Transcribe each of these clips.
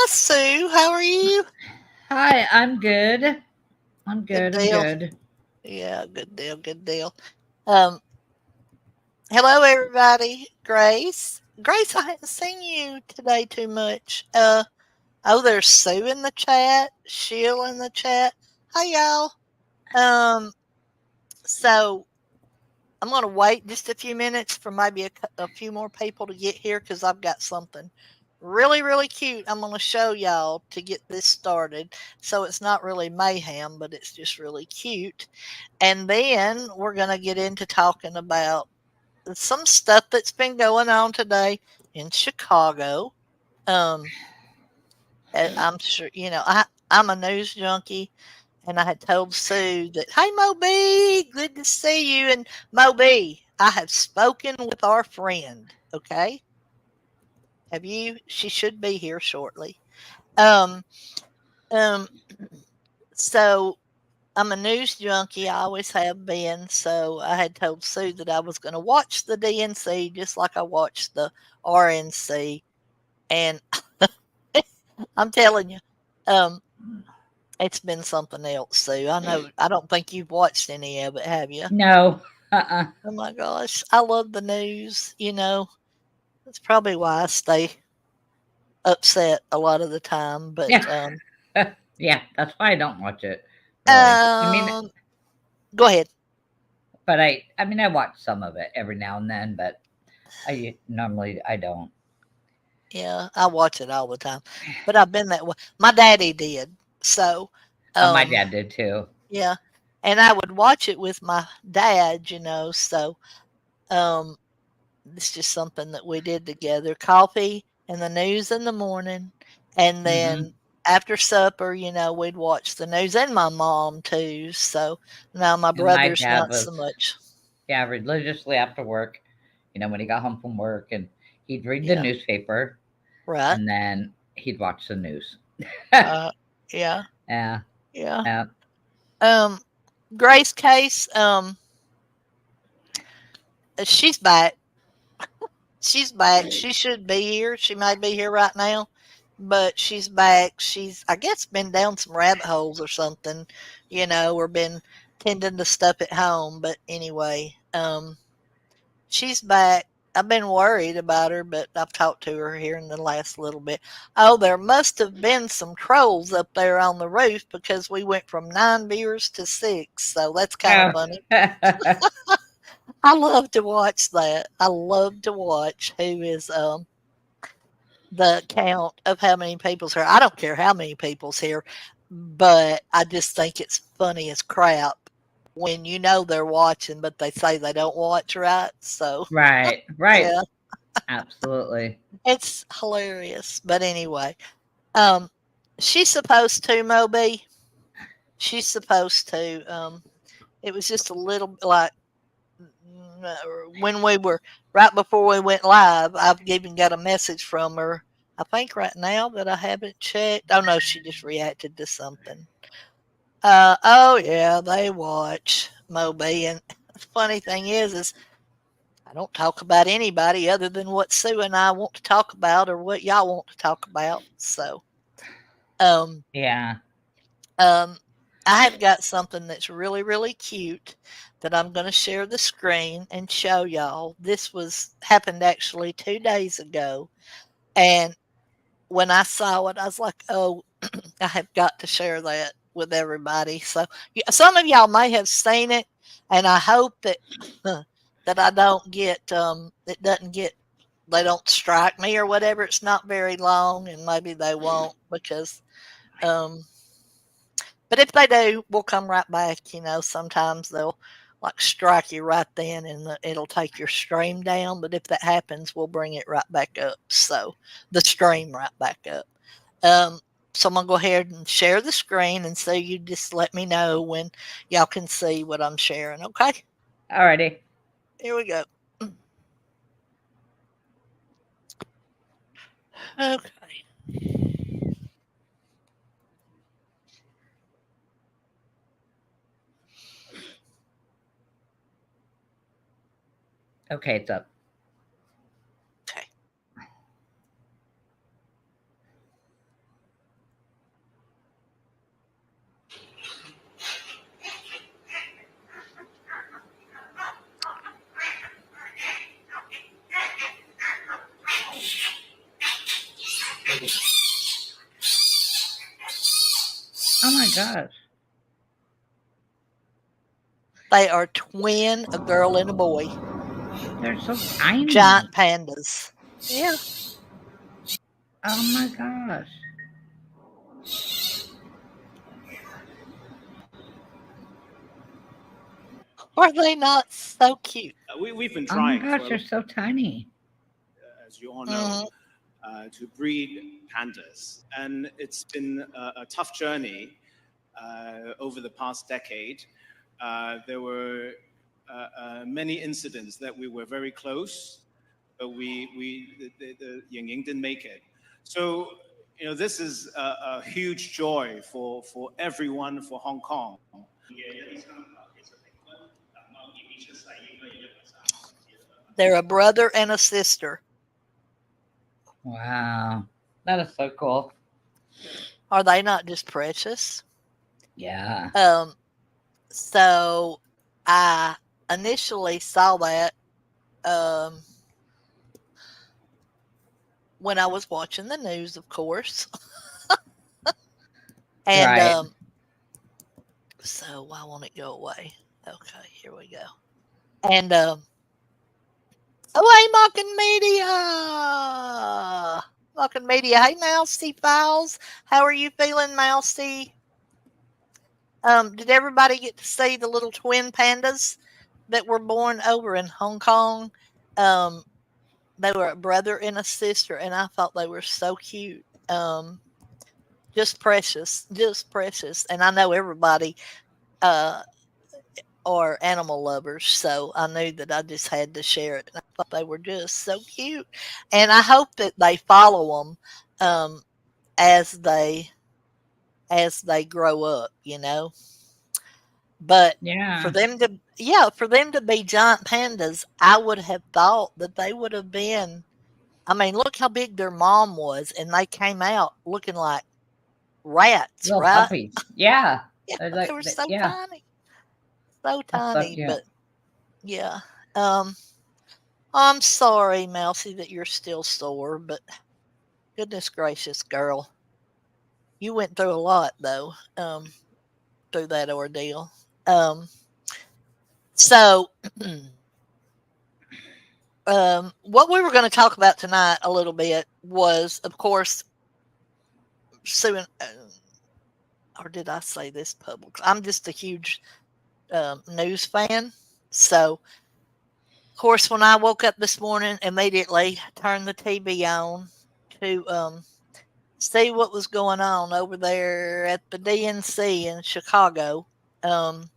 Sue. How are you? Hi, I'm good. I'm Good good. I'm deal. good. Yeah, good deal. Good deal. Um, Hello, everybody. Grace. Grace, I hadn't seen you today too much. Oh, there's Sue in the chat. Sheila in the chat. Hi, y'all. Um, so I'm gonna wait just a few minutes for maybe a few more people to get here because I've got something really, really cute I'm gonna show y'all to get this started. So it's not really mayhem, but it's just really cute. And then we're going to get into talking about some stuff that's been going on today in Chicago. Um, I'm sure, I'm a news junkie, and I had told Sue that, hey, Moby, good to see you. And Moby, I have spoken with our friend, okay? Have you? She should be here shortly. Um, um, so I'm a news junkie. I always have been. So I had told Sue that I was going to watch the DNC just like I watched the RNC. And I'm telling you, um, it's been something else, Sue. I know. I don't think you've watched any of it, have you? No. Uh-uh. Oh my gosh, I love the news. That's probably why I stay upset a lot of the time. But Yeah. Yeah, that's why I don't watch it, really. um, go ahead. But I watch some of it every now and then, but I don't. Yeah, I watch it all the time. But I've been that way. My daddy did. So, My um, dad did too. yeah. And I would watch it with my dad, so um it's just something that we did together. Coffee and the news in the morning, and Hmm. then after supper, we'd watch the news, and my mom too. So now my And my brother's dad not so was, much. yeah, religiously after work, when he got home from work, and he'd read the Yeah, newspaper, right. and then he'd watch the news. Uh yeah, Yeah. yeah. Yeah. Um Grace Case, she's back. She's back. She should be here. She may be here right now, but she's back. She's, I guess, been down some rabbit holes or something, or been tending to stuff at home. But anyway, she's back. I've been worried about her, but I've talked to her here in the last little bit. Oh, there must have been some trolls up there on the roof because we went from 9 viewers to 6. So that's kind of Oh. funny. I love to watch that. I love to watch who is the count of how many people's here. I don't care how many people's here, but I just think it's funny as crap when they're watching, but they say they don't watch right. So, Right. Right. yeah, Absolutely. it's hilarious. But anyway, um, she's supposed to, Moby. She's supposed to. It was just a little like when we were right before we went live. I've even got a message from her. I think right now that I haven't checked. Oh no, she just reacted to something. Oh yeah, they watch Moby, and the funny thing is I don't talk about anybody other than what Sue and I want to talk about or what y'all want to talk about. So, um, Yeah. Um, I have got something that's really, really cute that I'm going to share the screen and show y'all. This was happened actually 2 days ago, and when I saw it, I was like, "Oh, I have got to share that with everybody." So, yeah, some of y'all may have seen it, and I hope that that I don't get it doesn't get they don't strike me or whatever. It's not very long, and maybe they won't because um but if they do, we'll come right back. Sometimes they'll like strike you right then and it'll take your stream down. But if that happens, we'll bring it right back up. So the stream right back up. Um, so I'm going to go ahead and share the screen. And so you just let me know when y'all can see what I'm sharing. Okay. Alrighty. Here we go. Okay. Okay, it's up. Okay. Oh my gosh. They are twin, a girl and a boy, They're so tiny. giant pandas. Yeah. Oh my gosh. Are they not so cute? Oh my gosh, they're so tiny. Hmm. They're a brother and a sister. Wow. That is so cool. Are they not just precious? Yeah. Um, so I initially saw that um, when I was watching the news, of course. And Right. so why won't it go away? Okay, here we go. And away, Mocking Media! Mocking Media. Hey, Mousy Files. How are you feeling, Mousy? Did everybody get to see the little twin pandas that were born over in Hong Kong? Um, they were a brother and a sister, and I thought they were so cute. Just precious, just precious. And I know everybody uh, are animal lovers, so I knew that I just had to share it. And I thought they were just so cute, and I hope that they follow them as they grow up. But for Yeah. them to yeah, for them to be giant pandas, I would have thought that they would have been. I mean, look how big their mom was, and they came out looking like rats, Little right? puppies. Yeah. Yeah, They're they like, were so yeah. tiny, so That's so tiny. cute. But yeah, um, I'm sorry, Mousy, that you're still sore. But goodness gracious, girl, you went through a lot though, through that ordeal. Um, so what we were going to talk about tonight a little bit was, of course, suing. Or did I say this public? I'm just a huge news fan. So, of course, when I woke up this morning, immediately turned the TV on to see what was going on over there at the DNC in Chicago. Um,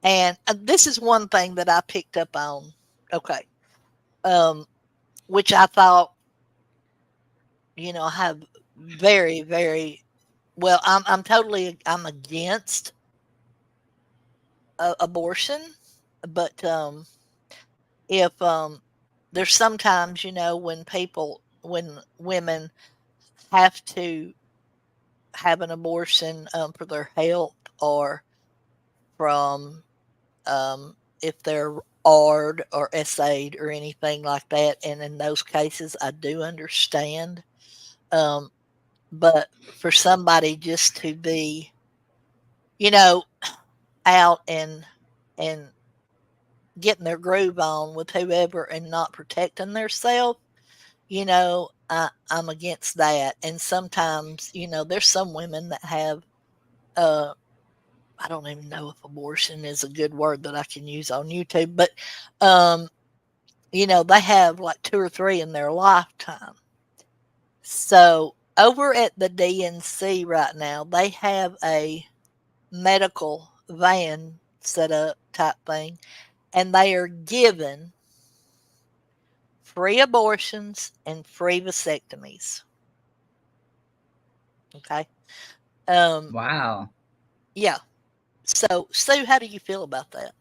and this is one thing that I picked up on. Okay. Um, which I thought, I have very, very well. I'm against abortion, but if there's sometimes when women have to have an abortion for their health or from if they're ARD or SA'd or anything like that, and in those cases, I do understand. Um, but for somebody just to be, you know, out and getting their groove on with whoever and not protecting themselves, I'm against that. And sometimes, there's some women that have, uh, I don't even know if abortion is a good word that I can use on YouTube, but, um, they have like two or three in their lifetime. So over at the DNC right now, they have a medical van set up type thing, and they are given free abortions and free vasectomies. Okay. Um, Wow. yeah. So, Sue, how do you feel about that?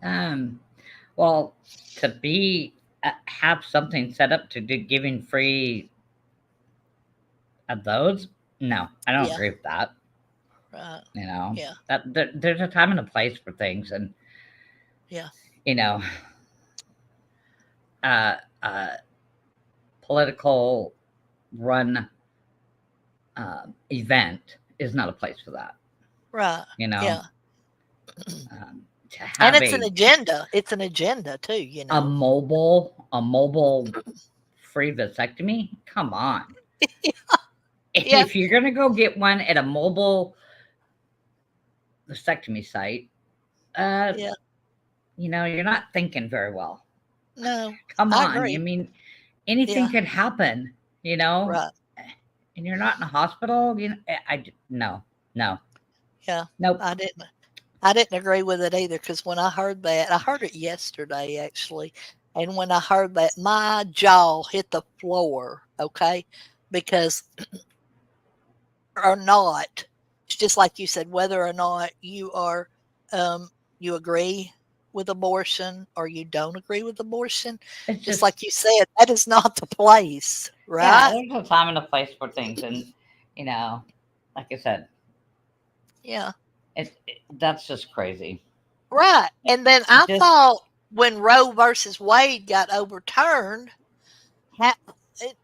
Um, well, to be have something set up to do giving free of those, no, I don't Yeah. agree with that. Right. You know Yeah. there's a time and a place for things, and Yeah. you know, uh, uh, political run event is not a place for that. Right. You know, Yeah. to And have it's an agenda. It's an agenda too, you know. a mobile free vasectomy. Come on, Yeah. if you're gonna go get one at a mobile vasectomy site, uh, Yeah. you're not thinking very well. No, Come I on, I agree. mean, anything Yeah. could happen. You know, Right. and you're not in a hospital. No, no, Yeah. nope. I didn't. I didn't agree with it either because when I heard that, I heard it yesterday actually, and when I heard that, my jaw hit the floor. Okay, because or not, it's just like you said, whether or not you are, um, you agree with abortion or you don't agree with abortion, It's just just like you said, that is not the place, yeah. right? There's a time and a place for things, and you know, like I said, Yeah, that's just crazy. right. And then I Just thought when Roe versus Wade got overturned, ha- it,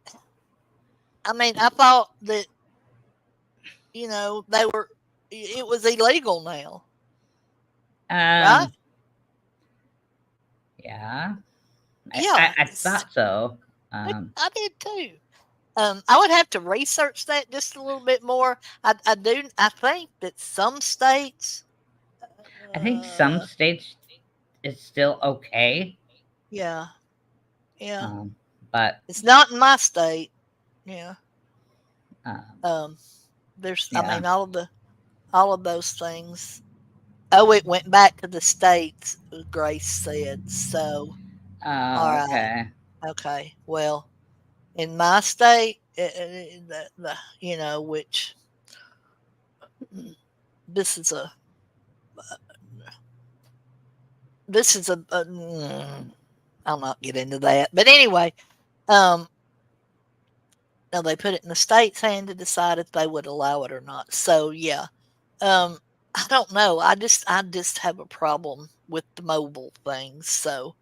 I mean, I thought that they were, it was illegal now, right? um, yeah, Yeah, I thought so. Um, I did too. I would have to research that just a little bit more. I do. I think that some states, I think some uh, states it's still okay, yeah, yeah, um, but it's not in my state. Yeah. um, Um, there's. I yeah. mean, all of those things. Oh, it went back to the states. Grace said so. All right. Okay. Okay. Well, in my state, which this is a this is I'll not get into that. But anyway, um, now they put it in the state's hand to decide if they would allow it or not. So yeah, um, I don't know. I just have a problem with the mobile things. So,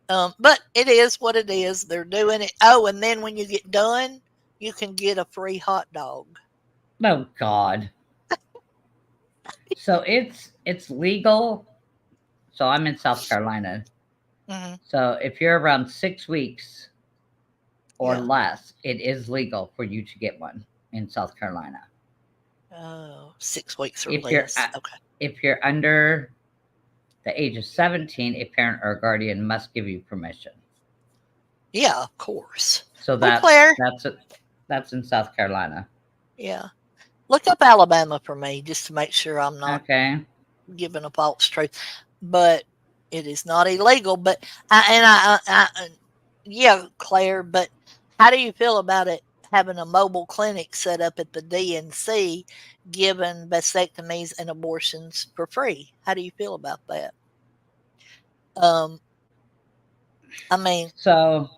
but it is what it is. They're doing it. Oh, and then when you get done, you can get a free hot dog. Oh God. So it's legal. So I'm in South Carolina. Hmm. So if you're around 6 weeks or Yeah. less, it is legal for you to get one in South Carolina. Oh, 6 weeks or If you're less. Okay. if you're under the age of 17, a parent or guardian must give you permission. Yeah, of course. So Well, Claire. that's in South Carolina. Yeah. Look up Alabama for me just to make sure I'm not Okay. giving a false truth. But it is not illegal. But yeah, Claire. But how do you feel about it having a mobile clinic set up at the DNC, giving vasectomies and abortions for free? How do you feel about that? Um, I mean, So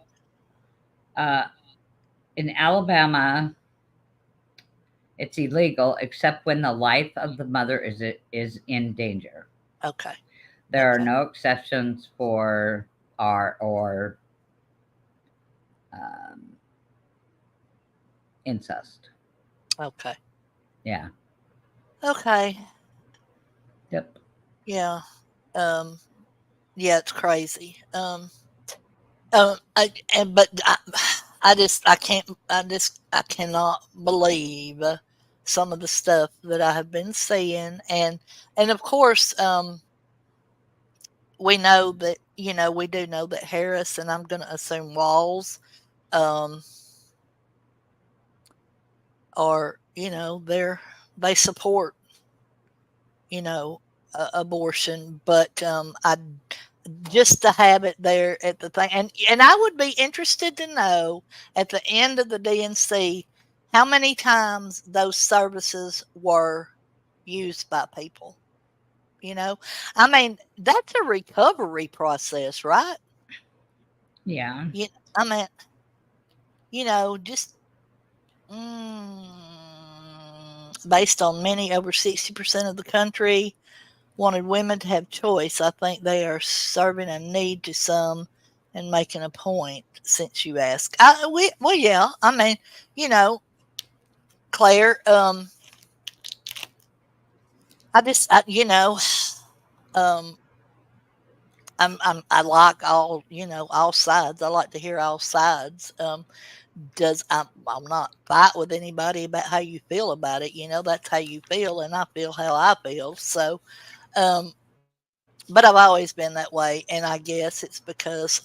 uh, in Alabama, it's illegal except when the life of the mother is in danger. okay, There are okay, no exceptions for R or um, incest. okay, Yeah. okay. Yep. Yeah. Um, yeah, it's crazy. But I cannot believe some of the stuff that I have been seeing, and of course, we know that we do know that Harris, and I'm going to assume Walls, um, are they support you know abortion, but I just to have it there at the thing. And I would be interested to know at the end of the DNC how many times those services were used by people. You know, I mean, that's a recovery process, right? Yeah. You, I mean, just based on many over 60% of the country wanted women to have choice. I think they are serving a need to some and making a point since you asked. Well, yeah. I mean, you know, Claire. Um, I like all, all sides. I like to hear all sides. I'll not fight with anybody about how you feel about it. That's how you feel, and I feel how I feel. So, but I've always been that way, and I guess it's because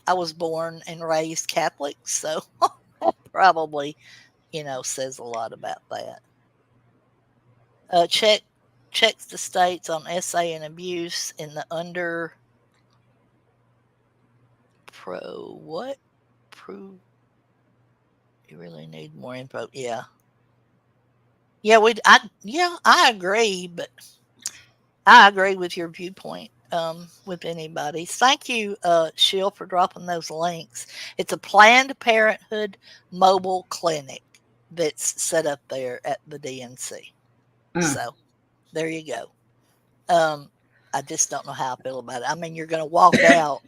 I was born and raised Catholic. So probably, says a lot about that. Checks the states on SA and abuse in the under pro what pro. You really need more info. Yeah, I agree, but I agree with your viewpoint. With anybody. Thank you, Sheil, for dropping those links. It's a Planned Parenthood mobile clinic that's set up there at the DNC. Mm. So there you go. Um, I just don't know how I feel about it. I mean, you're going to walk out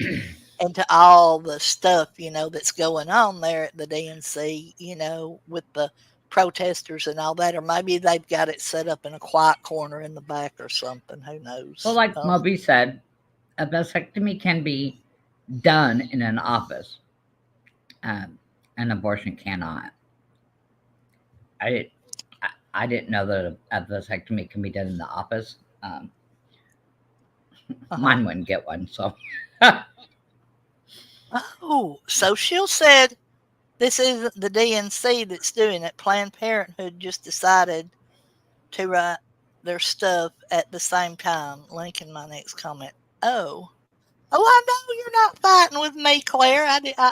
into all the stuff, that's going on there at the DNC, with the protesters and all that, or maybe they've got it set up in a quiet corner in the back or something. Who Well, knows? like Moby said, a vasectomy can be done in an office. An abortion cannot. I did. I didn't know that a vasectomy can be done in the office. Uh-huh. Mine wouldn't get one, so Oh, so Sheil said this isn't the DNC that's doing it. Planned Parenthood just decided to write their stuff at the same time. Link in my next comment. Oh. Oh, I know you're not fighting with me, Claire.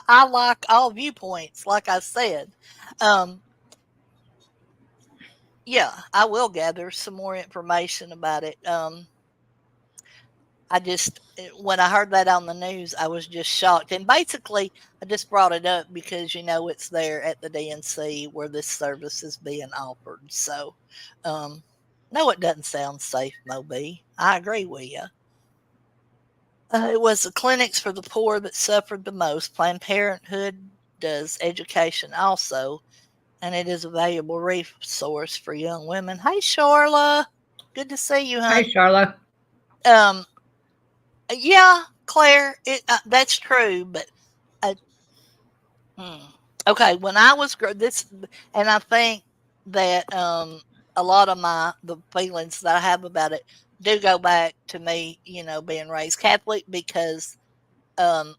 I like all viewpoints, like I said. Um, yeah, I will gather some more information about it. When I heard that on the news, I was just shocked. And basically, I just brought it up because, it's there at the DNC where this service is being offered. So, um, no, it doesn't sound safe, Moby. I agree with you. It was the clinics for the poor that suffered the most. Planned Parenthood does education also, and it is a valuable resource for young women. Hey, Charla. Good to see you, hi, hon. Charlotte. Um, yeah, Claire, that's true, but uh, hmm. Okay, when I was this, and I think that a lot of the feelings that I have about it do go back to me, being raised Catholic because um,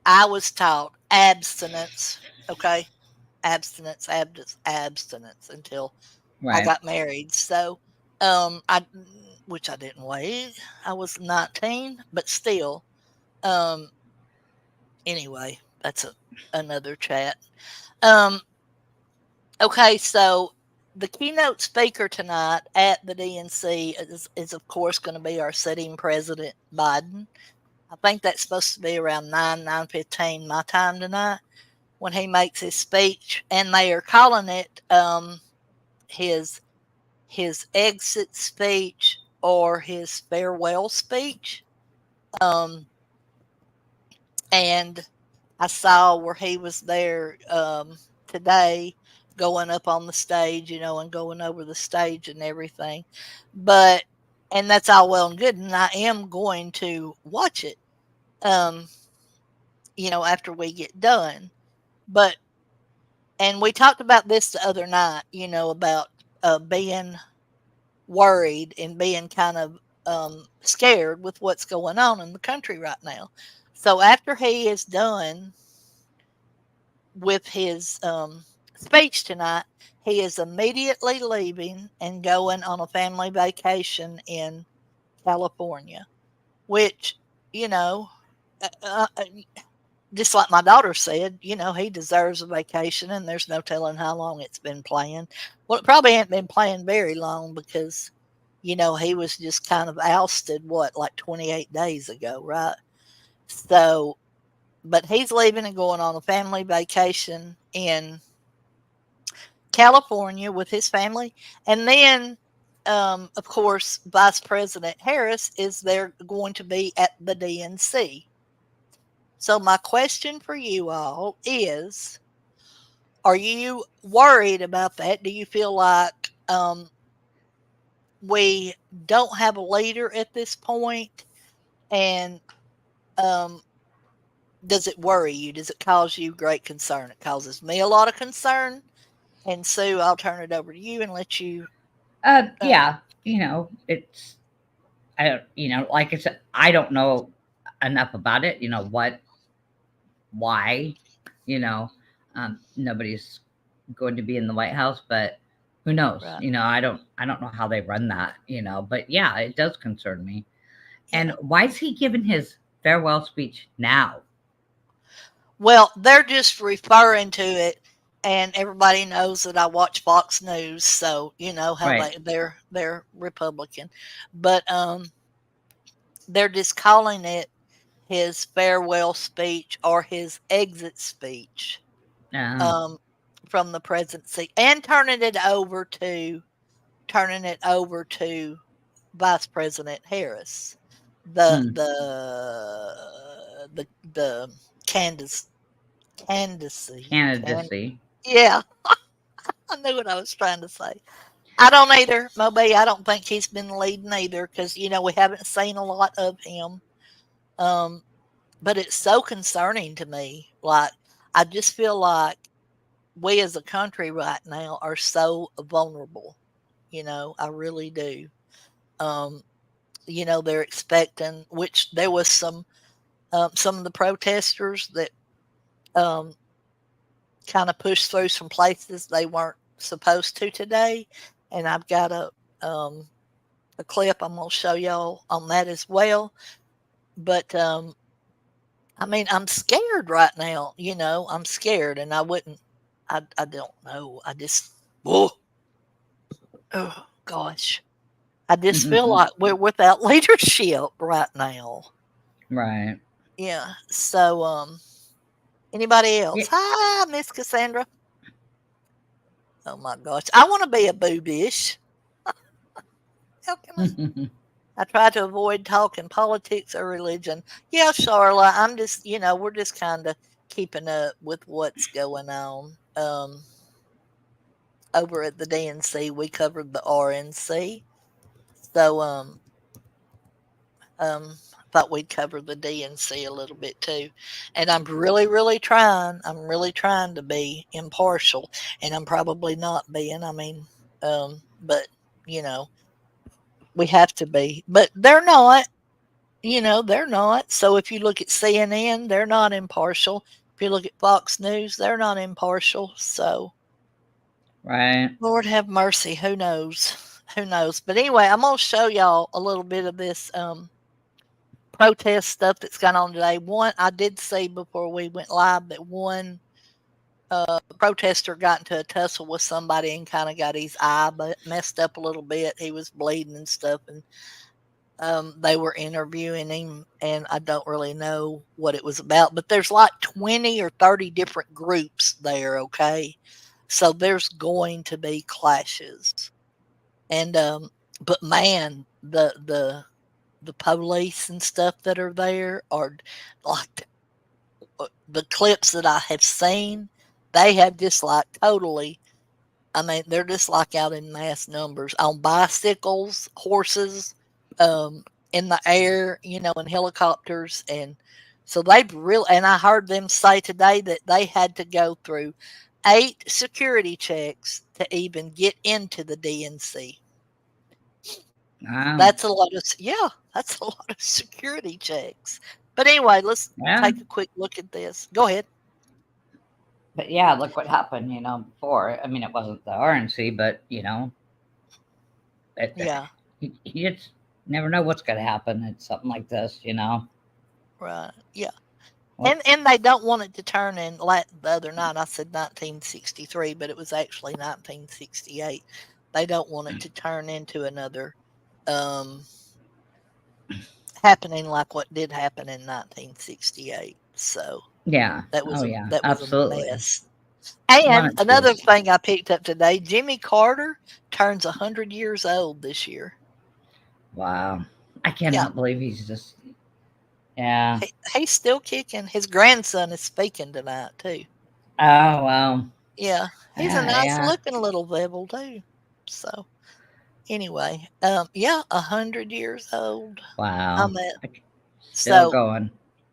I was taught abstinence. Okay, abstinence until I Right. got married. So, I which I didn't wait. I was 19, but still, um, anyway, that's another chat. Um, okay, so the keynote speaker tonight at the DNC is of course going to be our sitting president Biden. I think that's supposed to be around 9:15 my time tonight when he makes his speech, and they are calling it his his exit speech or his farewell speech. Um, and I saw where he was there today going up on the stage, and going over the stage and everything. But, and that's all well and good. And I am going to watch it, um, after we get done. But, and we talked about this the other night, about being worried and being kind of scared with what's going on in the country right now. So after he is done with his speech tonight, he is immediately leaving and going on a family vacation in California, which, you know, uh, uh, uh, just like my daughter said, he deserves a vacation and there's no telling how long it's been planned. Well, it probably ain't been planned very long because, he was just kind of ousted, like 28 days ago, right? So, but he's leaving and going on a family vacation in California with his family. And then, of course, Vice President Harris is there going to be at the DNC. So my question for you all is, are you worried about that? Do you feel like we don't have a leader at this point? And um, does it worry you? Does it cause you great concern? It causes me a lot of concern. And Sue, I'll turn it over to you and let you. Um, Yeah, it's I don't, like I said, I don't know enough about it. Why, you know, nobody's going to be in the White House, but who knows? right. I don't know how they run that. But yeah, it does concern me. And Yeah. why is he giving his farewell speech now? Well, they're just referring to it, and everybody knows that I watch Fox News, so you know how Right. they're Republican, but they're just calling it his farewell speech or his exit speech Um, um, from the presidency, and turning it over to Vice President Harris, the mm, the Candace candidacy. candidacy. Yeah, I knew what I was trying to say. I don't either, Moby. I don't think he's been leading either because we haven't seen a lot of him. Um, but it's so concerning to me. Like I just feel like we as a country right now are so vulnerable. I really do. Um, they're expecting, which there was some of the protesters that um, kind of pushed through some places they weren't supposed to today, and I've got a clip I'm gonna show y'all on that as well. But I mean, I'm scared right now. I'm scared, and I wouldn't. I don't know. I just oh gosh, I just feel like we're without leadership right now. Right. Yeah. So anybody Yeah. else? Hi, Miss Cassandra. Oh my gosh, I want to be a boobish. How can I? I try to avoid talking politics or religion. Yeah, Charlotte, I'm just, we're just kind of keeping up with what's going on. Over at the DNC, we covered the RNC. So, thought we'd cover the DNC a little bit too. And I'm really, really trying. I'm really trying to be impartial, and I'm probably not being. I mean, but you know, we have to be. But they're not. They're not. So if you look at CNN, they're not impartial. If you look at Fox News, they're not impartial. So, Right. Lord have mercy. Who knows? Who knows? But anyway, I'm going to show y'all a little bit of this protest stuff that's gone on today. One, I did see before we went live that one protester got into a tussle with somebody and kind of got his eye messed up a little bit. He was bleeding and stuff. And they were interviewing him, and I don't really know what it was about, but there's like 20 or 30 different groups there, okay? So there's going to be clashes. And but man, the police and stuff that are there are like the clips that I have seen, they have just like totally, I mean, they're just like out in mass numbers on bicycles, horses, in the air, in helicopters. And so they've really, and I heard them say today that they had to go through 8 security checks to even get into the DNC. Wow. That's a lot of, yeah, that's a lot of security checks. But anyway, let's Yeah. take a quick look at this. Go ahead. But yeah, look what happened, before. I mean, it wasn't the RNC, but, it, Yeah, you just never know what's going to happen at something like this. right. Yeah. Well, And they don't want it to turn in. Like the other night, I said 1963, but it was actually 1968. They don't want it to turn into another um, happening like what did happen in 1968. So yeah. that Oh, was a yeah. that was a Absolutely. mess. Want And it to. another thing I picked up today: Jimmy Carter turns 100 years old this year. Wow. I Yeah, cannot believe he's just. Yeah. He's still kicking. His grandson is speaking tonight too. Oh, well. Yeah, he's a nice Yeah. looking little devil too. So anyway, yeah, 100 years old. Wow. I'm at Still so going.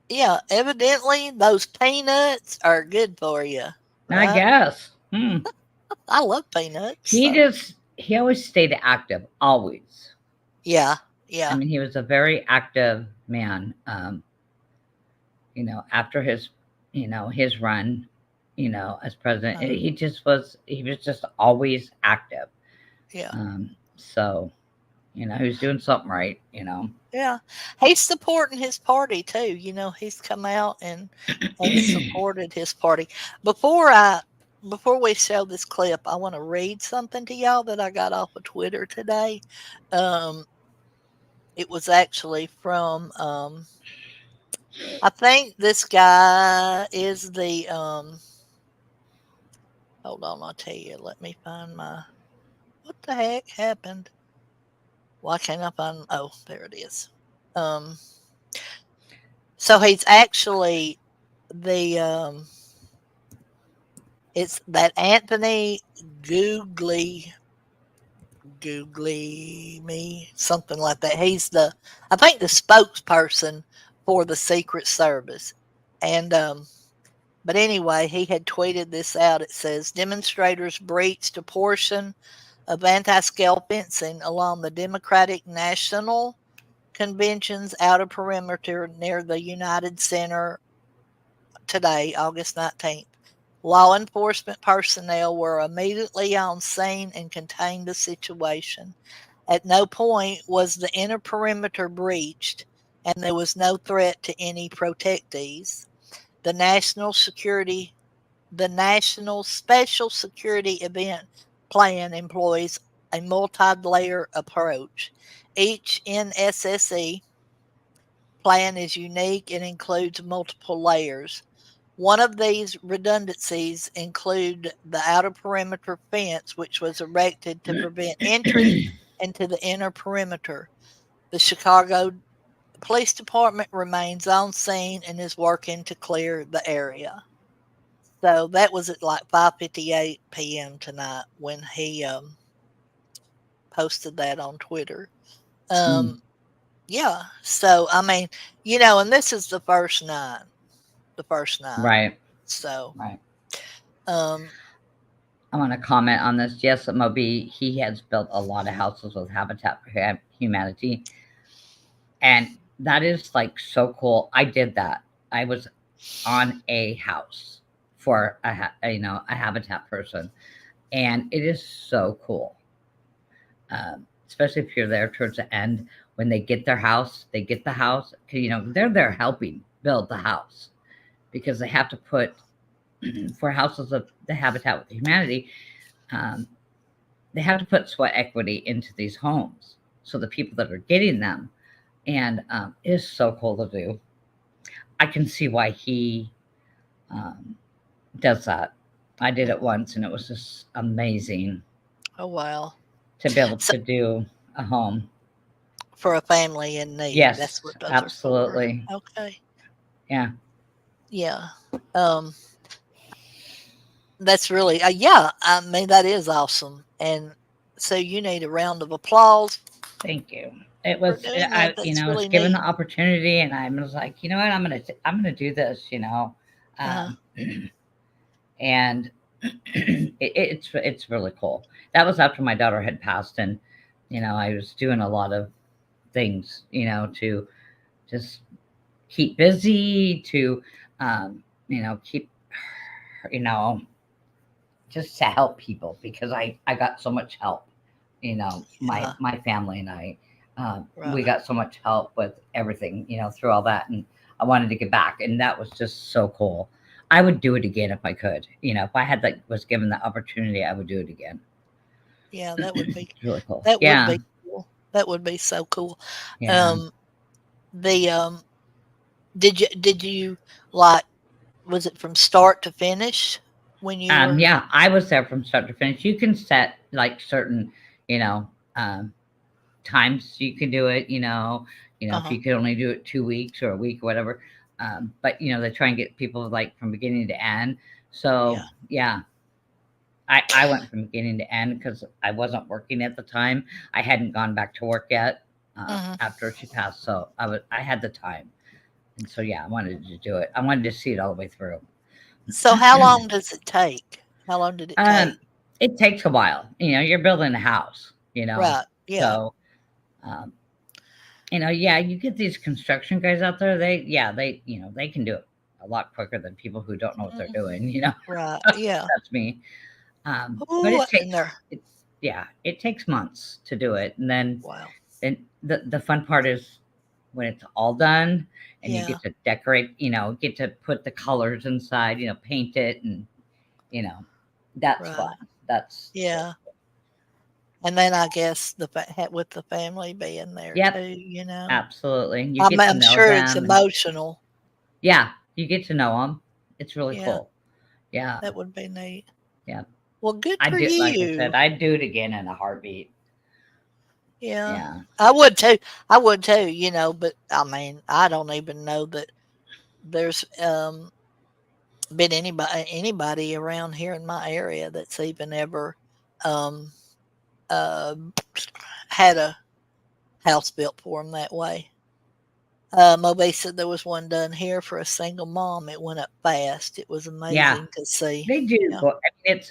yeah. Evidently, those peanuts are good for you, I right? guess. Hmm. I love peanuts. So He always stayed active, always. yeah, I yeah, mean, he was a very active man. After his run, as president, uh, he was just always active. yeah. So, he was doing something right. Yeah, he's supporting his party too. He's come out and supported his party. Before I before we show this clip, I want to read something to y'all that I got off of Twitter today. Um, it was actually from I think this guy is the hold on, I'll tell you. Let me find my what the heck happened? Why can't I find? Oh, there it is. Um, so he's actually the it's that Anthony Googly me, something like that. He's I think the spokesperson for the Secret Service. And but anyway, he had tweeted this out. It says demonstrators breached a portion of anti-scale fencing along the Democratic National Convention's outer perimeter near the United Center today, August 19th. Law enforcement personnel were immediately on scene and contained the situation. At no point was the inner perimeter breached, and there was no threat to any protectees. The national security, the National Special Security Event Plan employs a multi-layer approach. Each NSSE plan is unique and includes multiple layers. One of these redundancies include the outer perimeter fence, which was erected to prevent entry into the inner perimeter. The Chicago Police Department remains on scene and is working to clear the area. So that was at like 5:58 p.m. tonight when he posted that on Twitter. Mm, Um, yeah. So I mean, and this is the first night. The first night. right. So Right. um, I want to comment on this. Yes, Moby, he has built a lot of houses with Habitat for Humanity. And that is like so cool. I did that. I was on a house for a Habitat person. And it is so cool. Especially if you're there towards the end when they get their house, they get the house. They're there helping build the house because they have to put for houses of the Habitat with Humanity. Um, they have to put sweat equity into these homes so the people that are getting them, and it is so cool to do. I can see why he um, does that. I did it once and it was just amazing oh wow. to be able So to do a home. for a family in need, that's Yes, what those are for. absolutely. Okay. Yeah. Yeah. Um, that's really yeah. I mean that is awesome, and so you need a round of applause Thank you. It for was doing that. That's I was really given the neat. opportunity and I was like, you know what, I'm gonna do this. Uh-huh. Um, and it's really cool. That was after my daughter had passed, and I was doing a lot of things, to just keep busy, to keep you know just to help people because I got so much help. My Yeah. my family and we Right. got so much help with everything, through all that, and I wanted to get back, and that was just so cool. I would do it again if I could. If I had was given the opportunity, I would do it again. Yeah. It's really cool. That would Yeah, be cool. That would be so cool. yeah. Um, the did you like was it from start to finish when you were? Yeah, I was there from start to finish. You can set like certain, you know, um, times you can do it. If Uh-huh. you could only do it 2 weeks or a week or whatever. But they try and get people like from beginning to end. So Yeah. yeah, I went from beginning to end because I wasn't working at the time. I hadn't gone back to work yet Hmm. after she passed, so I had the time, and so yeah, I wanted to do it. I wanted to see it all the way through. So how long does it take? How long did it um, take? it takes a while. You're building a house. Right. Yeah. So um, yeah, you get these construction guys out there. They can do it a lot quicker than people who don't know what they're Mhm. doing. Right. Yeah. That's me. But Ooh, and they're it takes months to do it, and then wow. the fun part is when it's all done and you Yeah. get to decorate, get to put the colors inside, paint it, and you know that's fun. Right. That's Yeah. And then I guess with the family being there Yep, too, absolutely. You I'm get to I'm know sure it's them, and emotional. yeah, you get to know them. It's really Yeah, cool. Yeah, that would be neat. yeah. Well, good I for do, like I said, you. I'd do it again in a heartbeat. Yeah, Yeah, I would too. I would too. But I mean, I don't even know that there's been anybody around here in my area that's even ever um uh had a house built for them that way. Moby said there was one done here for a single mom. It went up fast. It was yeah, amazing to see. they do. Yeah. But I mean,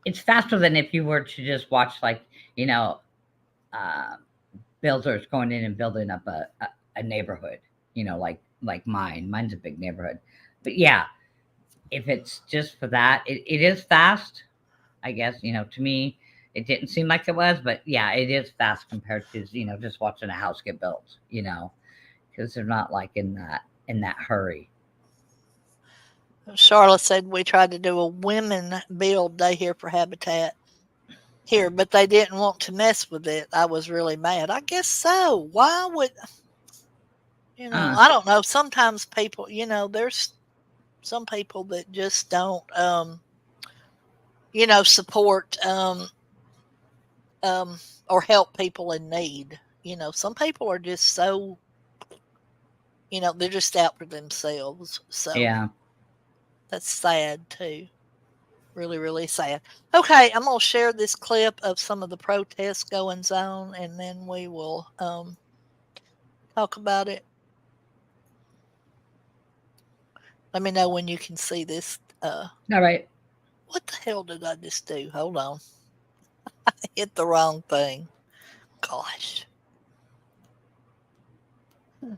it's faster than if you were to just watch like you know uh, builders going in and building up a neighborhood. Like mine. Mine's a big neighborhood, but yeah, if it's just for that, it is fast. I guess to me, it didn't seem like it was, but yeah, it is fast compared to just watching a house get built. Because they're not like in that hurry. Charlotte said we tried to do a women build day here for Habitat here, but they didn't want to mess with it. I was really mad. I guess so. Why would Uh, I don't know. Sometimes people, there's some people that just don't support um or help people in need. Some people are just so, they're just out for themselves. So yeah. that's sad too. Really, really sad. Okay, I'm gonna share this clip of some of the protests goings on, and then we will talk about it. Let me know when you can see this. All right. What the hell did I just do? Hold on, I hit the wrong thing. Gosh. Hmm.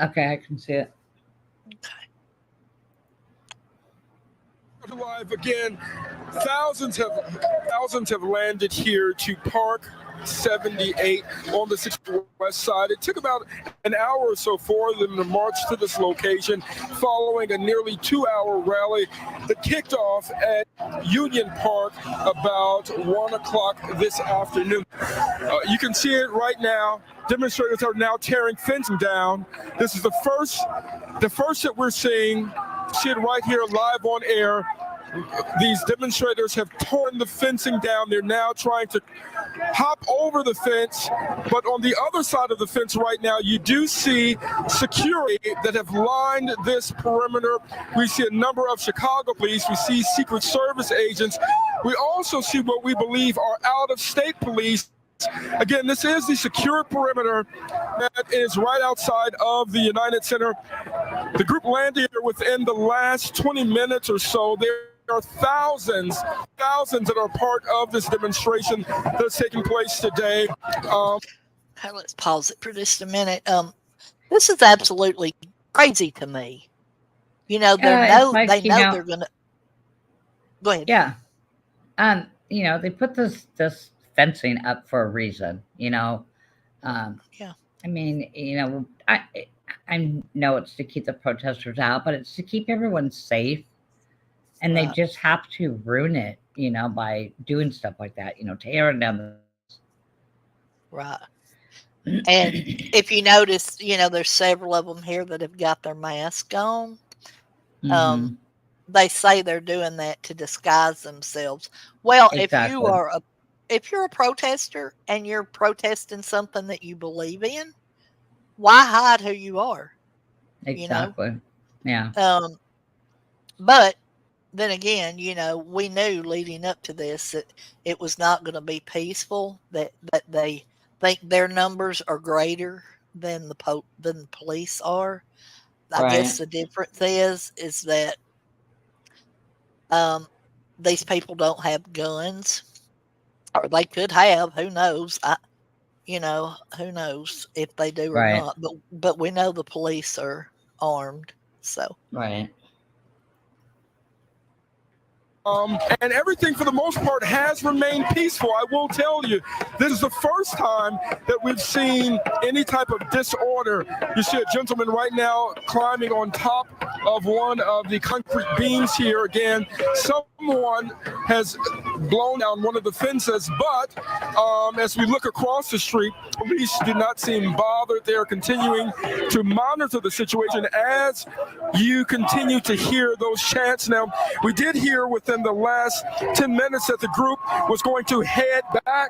Okay, I can see it. Okay. Live again. Thousands have landed here to Park 78 on the 60 West Side. It took about an hour or so for them to march to this location following a nearly 2-hour rally that kicked off at Union Park about 1 o'clock this afternoon. You can see it right now. Demonstrators are now tearing fencing down. This is the first that we're seeing. See it right here live on air. These demonstrators have torn the fencing down. They're now trying to hop over the fence. But on the other side of the fence right now, you do see security that have lined this perimeter. We see a number of Chicago police. We see Secret Service agents. We also see what we believe are out-of-state police. Again, this is the secure perimeter that is right outside of the United Center. The group landed here within the last 20 minutes or so. There are thousands that are part of this demonstration that's taking place today. Okay, let's pause it for just a minute. This is absolutely crazy to me. It's They like know they're gonna go ahead. yeah. They put this fencing up for a reason. Um, Yeah, I mean, I know it's to keep the protesters out, but it's to keep everyone safe. And they right, just have to ruin it, by doing stuff like that. Tearing down the right. And if you notice, there's several of them here that have got their mask on. Mm-hmm. They say they're doing that to disguise themselves. Well, Exactly. if you're a protester and you're protesting something that you believe in, why hide who you are? You know. Exactly. Yeah. Um, but then again, we knew leading up to this that it was not going to be peaceful. That they think their numbers are greater than than the police are. I guess Right. the difference is that um, these people don't have guns, or they could have. Who knows? Who knows if they do or Right. not. But we know the police are armed. So Right. And everything for the most part has remained peaceful. I will tell you, this is the first time that we've seen any type of disorder. You see a gentleman right now climbing on top of one of the concrete beams here. Again, someone has blown down one of the fences, but as we look across the street, police do not seem bothered. They are continuing to monitor the situation as you continue to hear those chants. Now, we did hear within the last 10 minutes that the group was going to head back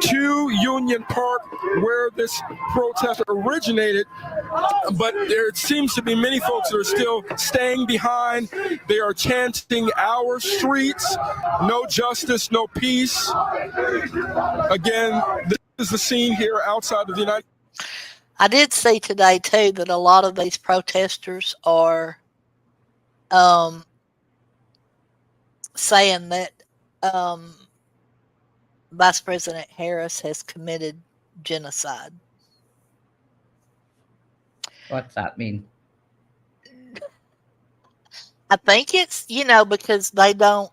to Union Park where this protest originated, but there seems to be many folks that are still staying behind. They are chanting "Our streets, no justice, no peace." Again, this is the scene here outside of the United States. I did see today too that a lot of these protesters are saying that Vice President Harris has committed genocide. What's that mean? I think it's, because I don't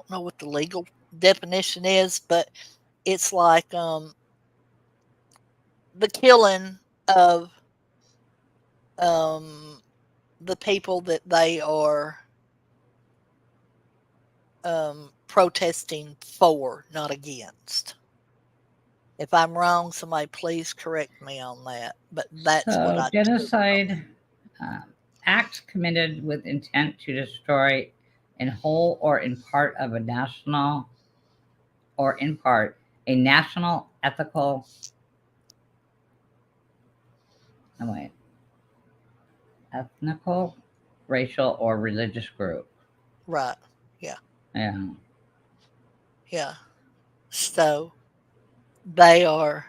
know what the legal definition is, but it's like the killing of the people that they are protesting for, not against. If I'm wrong, somebody please correct me on that. But that's what So, I took from it. genocide acts committed with intent to destroy in whole or in part of a national or in part a national ethical ethnical, racial, or religious group. Right. Yeah. Yeah. Yeah. So they are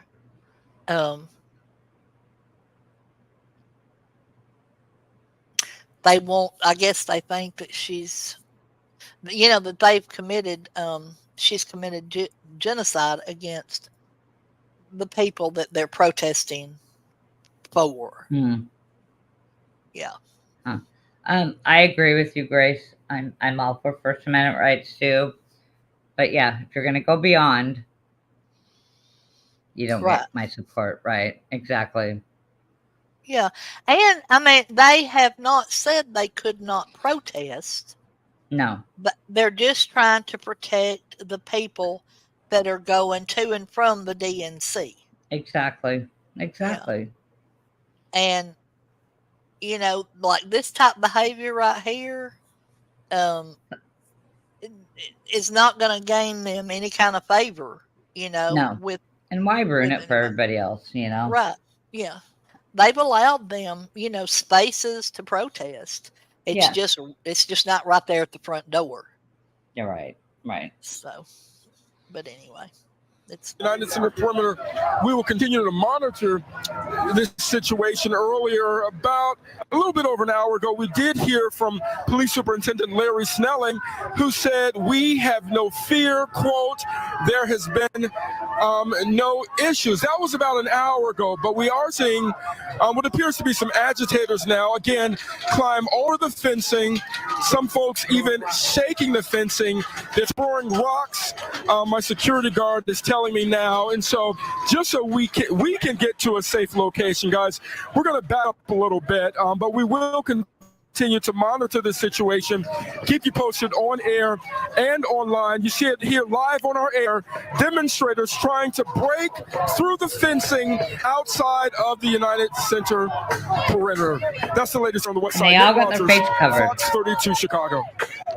they won't, I guess they think that that they've committed she's committed genocide against the people that they're protesting for. Hmm. Yeah. Huh. I agree with you, Grace. I'm all for First Amendment rights too. But yeah, if you're gonna go beyond, you don't Right. get my support, right? Exactly. Yeah. And I mean, they have not said they could not protest, No. but they're just trying to protect the people that are going to and from the DNC. Exactly. Yeah. Exactly. And like this type of behavior right here, um, is not going to gain them any kind of favor, No. with And why ruin it for anybody. everybody else, you know? Right. Yeah. They've allowed them, spaces to protest. It's Yeah. just not right there at the front door. You're right. Right. So, but anyway, it's United Center perimeter. We will continue to monitor this situation. Earlier, about a little bit over an hour ago, we did hear from Police Superintendent Larry Snelling, who said, "We have no fear," quote, "there has been no issues." That was about an hour ago, but we are seeing what appears to be some agitators now, again, climb over the fencing. Some folks even shaking the fencing. They're throwing rocks. My security guard is telling me now, and so just so we can get to a safe location, guys, we're going to back up a little bit, but we will continue continue to monitor the situation, keep you posted on air and online. You see it here live on our air, demonstrators trying to break through the fencing outside of the United Center perimeter. That's the latest on the west And they side. all Nick got their Rogers, face covered. Fox 32 Chicago.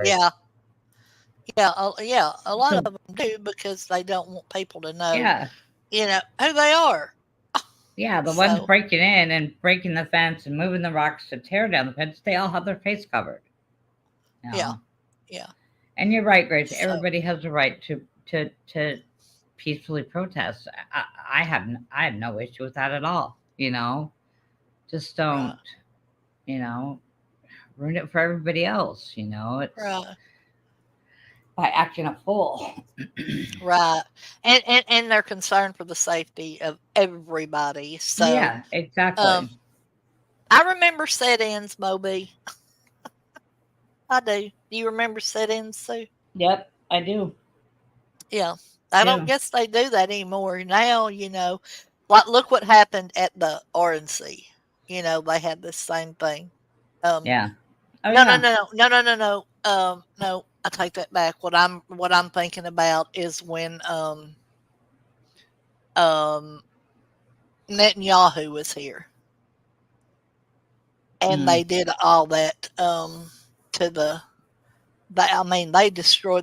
Yeah. Yeah. A lot So, of them do because they don't want people to know, yeah. who they are. Yeah, the ones So, breaking in and breaking the fence and moving the rocks to tear down the fence, they all have their face covered. You yeah. know? Yeah. And you're right, Grace. So, Everybody has the right to peacefully protest. I have no issue with that at all. Just right. don't ruin it for everybody else. It's Right. by acting a fool. Right. And they're concerned for the safety of everybody. So, Yeah, um, exactly. I remember set-ins, Moby. I do. Do you remember set-ins, Sue? Yep, I do. Yeah. I don't Do. guess they do that anymore. Now, like look what happened at the RNC. They had this same thing. Um, Yeah. Oh no, no, yeah. no, no, no, no, no. No, I take that back. What I'm thinking about is when um Netanyahu was here and Mm. they did all that to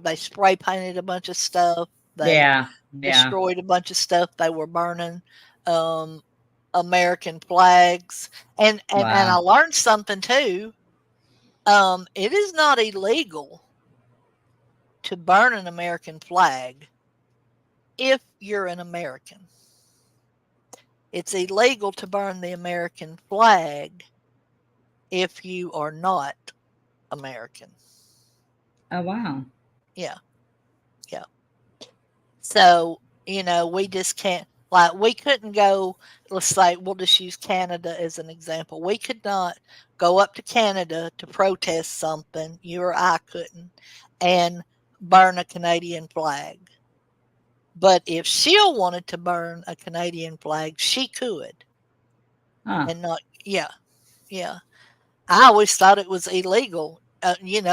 they spray painted a bunch of stuff. They Yeah. Yeah. destroyed a bunch of stuff. They were burning um, American flags, and I Wow. learned something too. It is not illegal to burn an American flag if you're an American. It's illegal to burn the American flag if you are not American. Oh wow. Yeah, yeah. So, we just can't, like, we couldn't go, let's say, we'll just use Canada as an example. We could not go up to Canada to protest something, you or I couldn't, and burn a Canadian flag. But if Sheila wanted to burn a Canadian flag, she could. Huh. And not, yeah, yeah. I always thought it was illegal,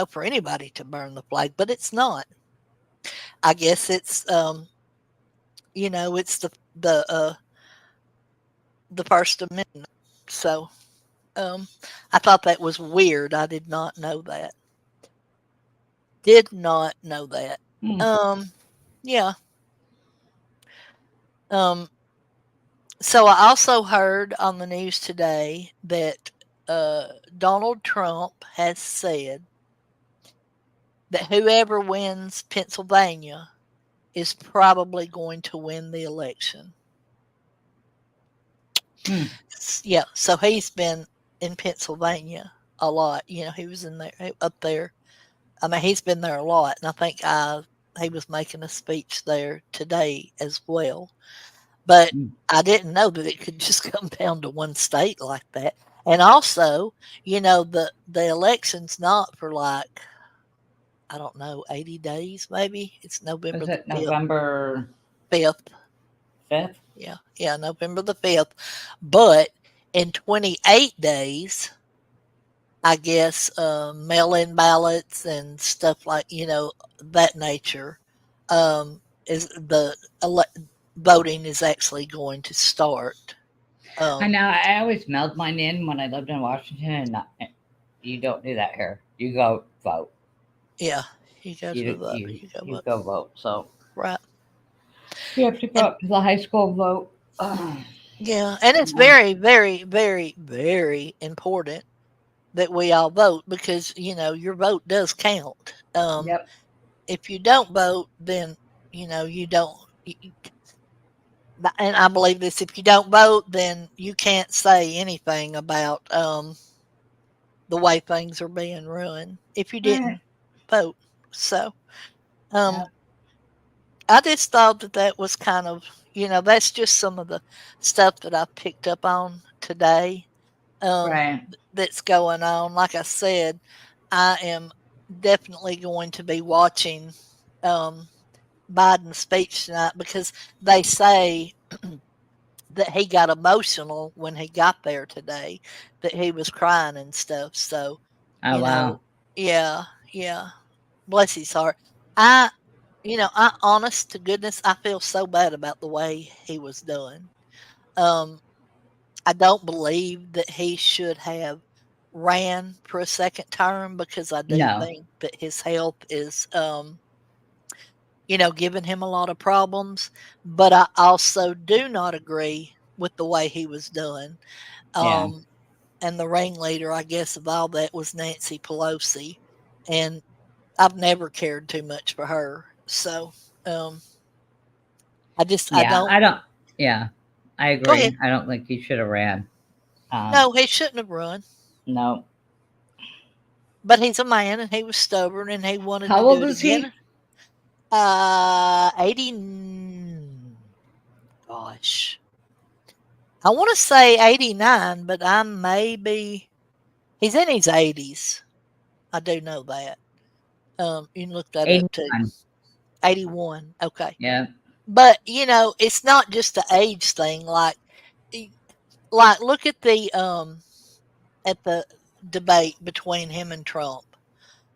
for anybody to burn the flag, but it's not. I guess it's the First Amendment. So I thought that was weird. I did not know that. Did not know that. Hmm. Yeah. Um, so I also heard on the news today that Donald Trump has said that whoever wins Pennsylvania is probably going to win the election. Hmm. Yeah. So he's been in Pennsylvania a lot. He was in there up there. I mean, he's been there a lot, and I think he was making a speech there today as well. But Hmm. I didn't know that it could just come down to one state like that. And also, the election's not for like, I don't know, 80 days maybe. It's November Was the it 5th. November 5th. 5th? Yeah, November the 5th. But in 28 days, I guess mail-in ballots and stuff like that nature is voting is actually going to start. I Um, know. I always mailed mine in when I lived in Washington, and you don't do that here. You go vote. yeah, you go to the You vote. you You go you vote. go vote. So Right. you have to go And up to the high school vote. yeah, and it's Yeah. very, very, very, very important that we all vote because your vote does count. Yep. If you don't vote, then you don't. And I believe this: if you don't vote, then you can't say anything about the way things are being run if you Right. didn't vote. So um, Yep. I just thought that was kind of that's just some of the stuff that I picked up on today Right. that's going on. Like I said, I am definitely going to be watching um, Biden's speech tonight because they say that he got emotional when he got there today, that he was crying and stuff. So Oh You know, wow. yeah, yeah. Bless his heart. I, I honest to goodness, I feel so bad about the way he was doing. Um, I don't believe that he should have ran for a second term because I do No. think that his health is, giving him a lot of problems. But I also do not agree with the way he was doing. Yeah. Um, and the ringleader, I guess, of all that was Nancy Pelosi. And I've never cared too much for her. So, um, I Yeah. don't I don't. Yeah. I go ahead. agree. I don't think he should have ran. Um. No, he shouldn't have run. No. But he's a man and he was stubborn and he wanted to How do old it is he? again. 80, gosh. I want to say 89, but I may be, he's in his 80s. I do know that. You can look that up too. 81. 81. Okay. Yeah. But, it's not just the age thing. Y- like look at the debate between him and Trump.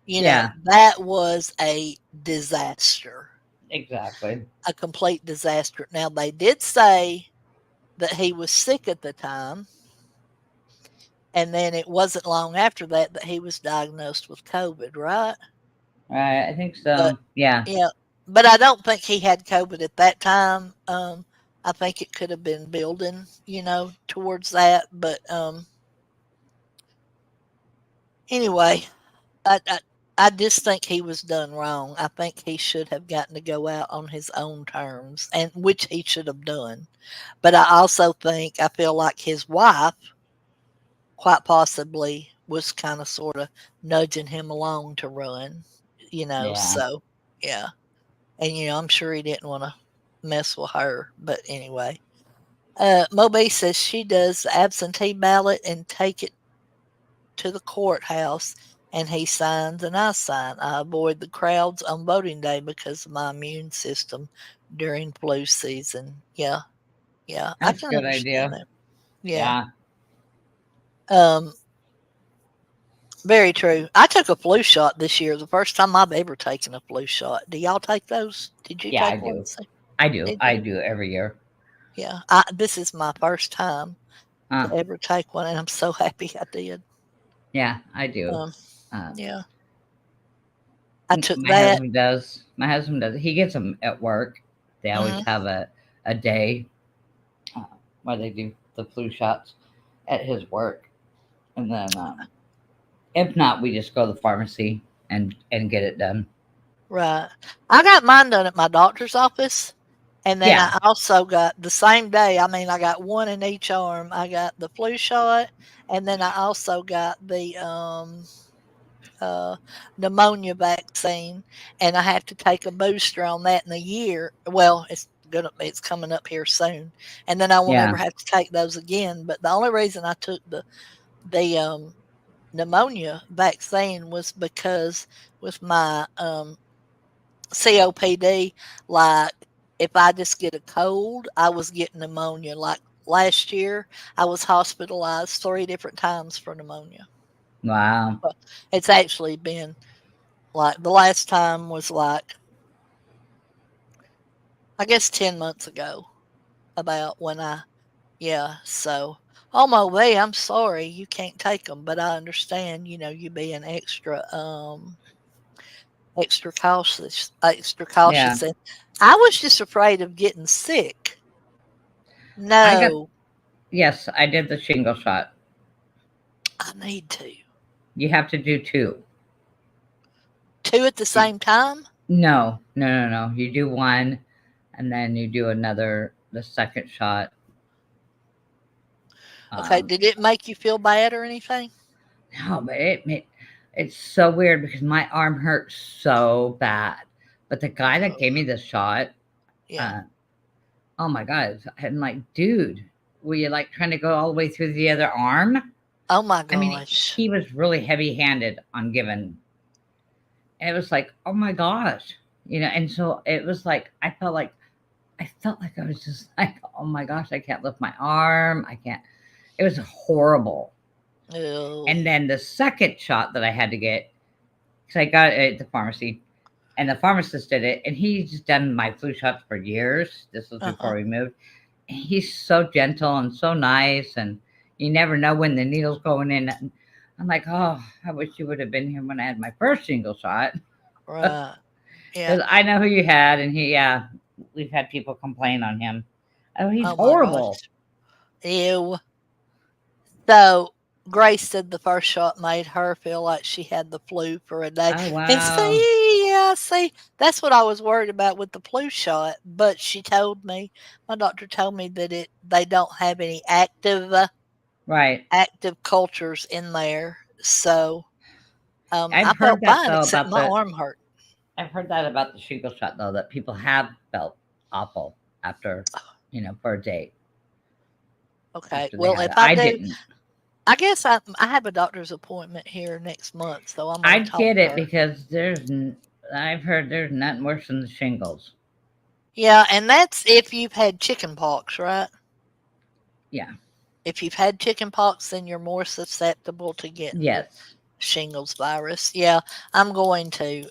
Yeah. That was a disaster, Exactly. a complete disaster. Now, they did say that he was sick at the time, and then it wasn't long after that he was diagnosed with COVID, right? Right. I think But so. Yeah. yeah, but I don't think he had COVID at that time. I think it could have been building, towards that. But anyway, I, I I just think he was done wrong. I think he should have gotten to go out on his own terms, and which he should have done. But I also think I feel like his wife quite possibly was kind of sort of nudging him along to run, Yeah. so yeah. And I'm sure he didn't want to mess with her. But anyway, Moby says she does the absentee ballot and take it to the courthouse, and he signs and I sign. I avoid the crowds on voting day because of my immune system during flu season. Yeah, yeah, I That's a can good understand idea. that. Yeah. Yeah. Um, Very true. I took a flu shot this year, the first time I've ever taken a flu shot. Do y'all take those? Did you Yeah. I take one? do. I do. Did I you? do every year. Yeah. This is my first time Uh, to ever take one, and I'm so happy I did. yeah. I do. Um, Uh, yeah. I took my that. husband does. My husband does. He gets them at work. They always Mhm. have a day uh, where they do the flu shots at his work, and then if not, we just go to the pharmacy and get it done. Right. I got mine done at my doctor's office. And then Yeah. I also got the same day. I mean, I got one in each arm. I got the flu shot, and then I also got the uh, pneumonia vaccine, and I have to take a booster on that in a year. Well, it's coming up here soon, and then I won't Yeah. ever have to take those again. But the only reason I took the pneumonia vaccine was because with my COPD, like if I just get a cold, I was getting pneumonia. Like last year, I was hospitalized 3 different times for pneumonia. Wow. But it's actually been like the last time was like, I guess 10 months ago, about when yeah. So, oh my way, I'm sorry you can't take them, but I understand, you being extra cautious, extra Yeah. cautious. And I was just afraid of getting sick. I got. No, Yes, I did the shingle shot. I need to. You have to do two. Two at the same time? No, no, no, no. You do one, and then you do another, the second shot. Okay, Um, did it make you feel bad or anything? no, but it's so weird because my arm hurts so bad. But the guy that Oh, gave me the shot, yeah. uh, oh my god, I'm like, dude, were you like trying to go all the way through the other arm? Oh my I mean, gosh. he was really heavy handed on giving. And it was like, oh my gosh, and so it was like I felt like I was just like, oh my gosh, I can't lift my arm. I can't. It was horrible. Oh. And then the second shot that I had to get, because I got it at the pharmacy, and the pharmacist did it, and he's just done my flu shots for years. This was Uh-huh. before we moved. And he's so gentle and so nice, and you never know when the needle's going in. And I'm like, oh, I wish you would have been here when I had my first single shot, Right. Yeah. because I know who you had, and yeah, we've had people complain on him. Oh, he's Oh my horrible. gosh. Ew. So Grace said the first shot made her feel like she had the flu for a day. Oh And wow, see, yeah, see, that's what I was worried about with the flu shot. But she told me, my doctor told me that they don't have any right. active cultures in there. So I I've heard felt that fine, though except about my the. arm hurt. I've heard that about the shingle shot though, that people have felt awful after, for a day Okay, after they well, had if it. I I do, didn't. I guess I have a doctor's appointment here next month, so I'm gonna I talk get to it her. because I've heard there's nothing worse than the shingles. Yeah, and that's if you've had chicken pox, right? Yeah. If you've had chicken pox, then you're more susceptible to getting the Yes. shingles virus. Yeah, I'm going to.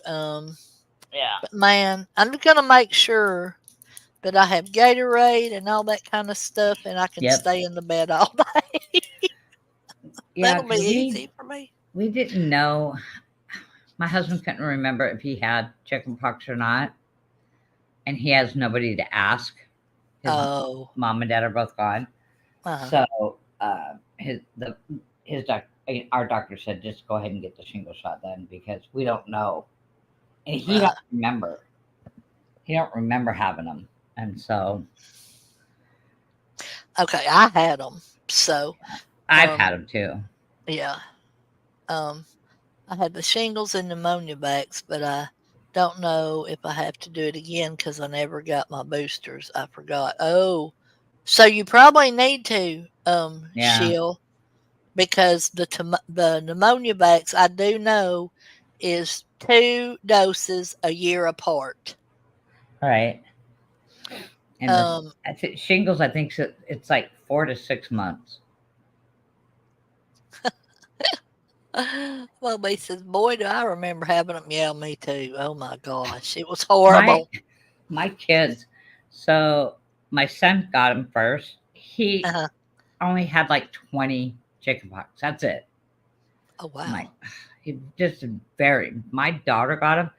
Yeah. But man, I'm gonna make sure that I have Gatorade and all that kind of stuff, and I can Yep. stay in the bed all day. Yeah, That'll be because we easy for me. we didn't know. My husband couldn't remember if he had chickenpox or not, and he has nobody to ask. His Oh, mom and dad are both gone, uh-huh. so our doctor said just go ahead and get the shingle shot then because we don't know, and he don't Right. remember. He don't remember having them, and so Okay, I had them. So, I've um, had them too. yeah. Um, I had the shingles and pneumonia vax, but I don't know if I have to do it again because I never got my boosters. I forgot. Oh, so you probably need to, Yeah. Sheil, because the pneumonia vax I do know is 2 doses a year apart. Right. And the Um, I think shingles, I think it's like 4 to 6 months. well, he says, "Boy, do I remember having them." Yeah, me too. Oh my gosh, it was My horrible. my kids. So my son got them first. He Uh-huh. only had like 20 chickenpox. That's it. Oh I'm like, wow. he just very. My daughter got them.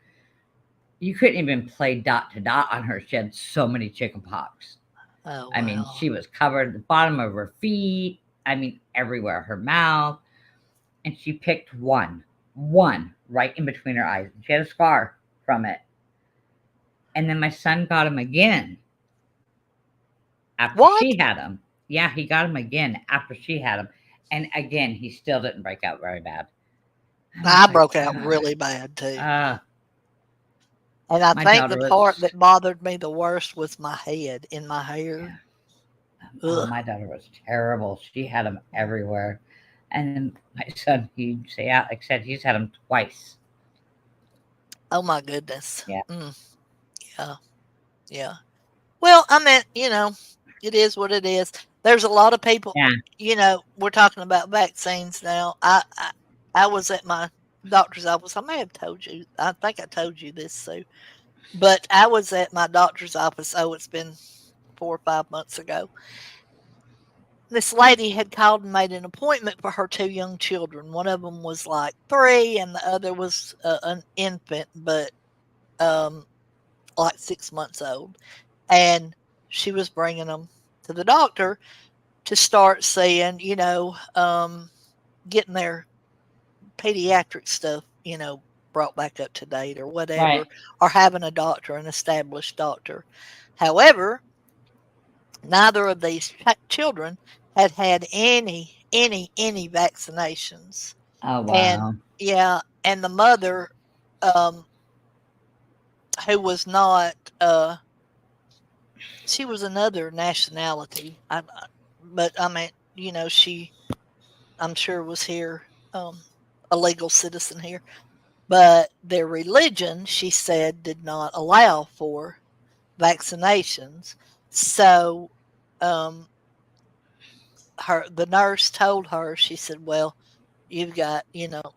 You couldn't even play dot to dot on her. She had so many chickenpox. Oh I mean, wow. she was covered the bottom of her feet. I mean, everywhere, her mouth. And she picked one right in between her eyes. She had a scar from it. And then my son got him again after What? she had him. Yeah, he got him again after she had him. And again, he still didn't break out very bad. I was I like, broke out really bad too. uh, And I my think the daughter part was, that bothered me the worst was my head in my hair. yeah, oh, Ugh. my daughter was terrible. She had them everywhere. And then my son, like I said, he's had them twice. Oh my goodness. Yeah, Yeah. Yeah. Well, I mean, it is what it is. There's a lot of people, yeah, we're talking about vaccines now. I was at my doctor's office. I may have told you. I think I told you this, Sue. But I was at my doctor's office. Oh, it's been 4 or 5 months ago. This lady had called and made an appointment for her 2 young children. One of them was like 3, and the other was an infant, but um, like 6 months old. And she was bringing them to the doctor to start seeing, getting their pediatric stuff, brought back up to date or right, whatever, or having a doctor, an established doctor. However, neither of these children had had any vaccinations. oh And wow, yeah, and the mother, um, who was not, she was another nationality. But I mean, she, I'm sure was here, a legal citizen here. But their religion, she said, did not allow for vaccinations. So, um, the nurse told her, she said, "Well, you've got,